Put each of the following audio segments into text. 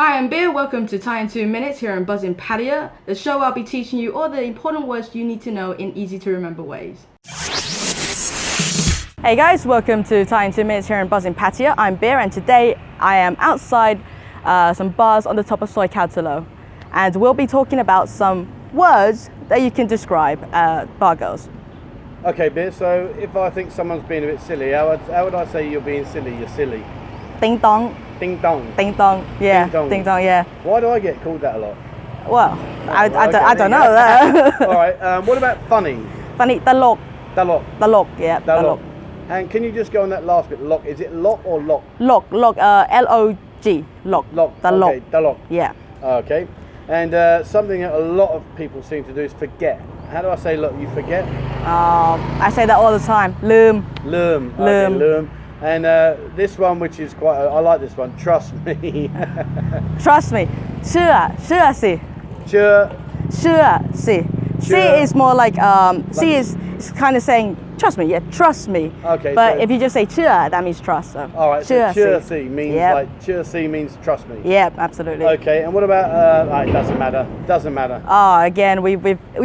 Hi, I'm Bier. Welcome to Thai in 2 Minutes here on Buzzing Pattaya, the show where I'll be teaching you all the important words you need to know in easy to remember ways. Hey guys, welcome to Thai in 2 Minutes here on Buzzing Pattaya. I'm Bier and today I am outside some bars on the top of Soi Khao Talo, and we'll be talking about some words that you can describe bar girls. Okay, Bier, so if I think someone's being a bit silly, how would I say you're being silly? You're silly. Ding dong. Ding dong. Ding dong. Yeah. Ding dong. Ding dong. Yeah. Why do I get called that a lot? Well, I don't know go. that. All right. What about funny? Funny. Talok. Dalok. Talok. Yeah. Dalok. And can you just go on that last bit? Lock. Is it lock or lock? Lok. L-O-G. Lok. Lock. Talok. Okay. Dalok. Yeah. Okay. And something that a lot of people seem to do is forget. How do I say look? You forget? I say that all the time.ลืม.ลืม. Okay,ลืม. And this one, which is quite, I like this one. Trust me. Trust me. เชื่อสิ เชื่อ เชื่อสิ See is more like see is kind of saying trust me. Yeah, trust me. Okay. But so, if you just say เชื่อ that means trust. So. all right. So เชื่อ si means like เชื่อ si means trust me. Yeah, absolutely. Okay. And what about it doesn't matter. Doesn't matter. Again,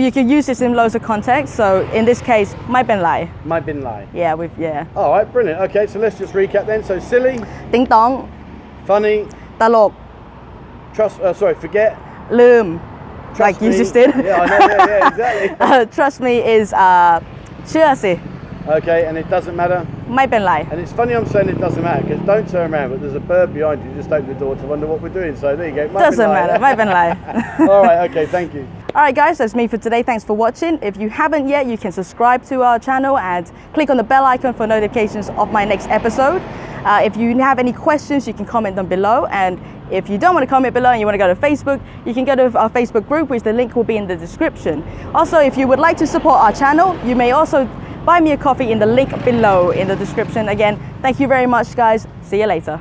you can use this in loads of contexts. So in this case, ไม่เป็นไร ไม่เป็นไร Yeah. All right. Brilliant. Okay. So let's just recap then. So silly. ติ๊งต๊อง Funny. ตลก Trust. Forget. ลืม Trust like you me. just did. Yeah, I know. Yeah, exactly. Trust me is เชื่อสิ Okay. And it doesn't matter. ไม่เป็นไร And it's funny I'm saying it doesn't matter because don't turn around, but there's a bird behind you. Just open the door to wonder what we're doing. So there you go. Doesn't matter. ไม่เป็นไร All right. Okay. Thank you. Alright guys, that's me for today. Thanks for watching. If you haven't yet, you can subscribe to our channel and click on the bell icon for notifications of my next episode. If you have any questions, you can comment them below. And if you don't want to comment below and you want to go to Facebook, you can go to our Facebook group, which the link will be in the description. Also, if you would like to support our channel, you may also buy me a coffee in the link below in the description. Again, thank you very much guys. See you later.